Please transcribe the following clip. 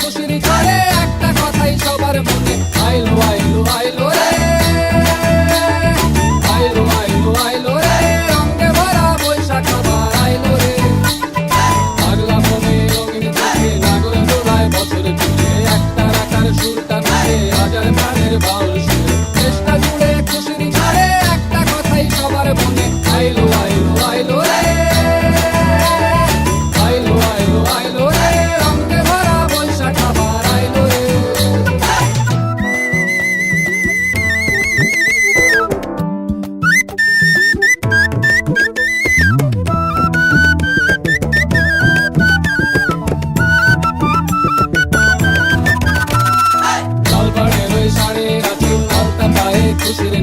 খুশির ঝড়ে একটা কথাই সবার মনে, আইলো আইলো আইলো রে, আইলো আইলো আইলো রে, রঙে ভরা বৈশাখ আবার আইলো রে। পাগলা মনে রঙিন চোখে নাগর দোলায় বছর জুড়ে, একটা রাখার সুরটা মিশে হাজার প্রাণের বাউল সুরে। চেষ্টা জুড়ে খুশির ঝড়ে একটা কথাই সবার মনে, আইলো আইলো আইলো রে, আইলো আইলো আইলো রে, রঙে ভরা বৈশাখ আবার আইলো রে। লাল পাড়ের ওই শাড়ির আঁচল, আলতা পায়ে খুশির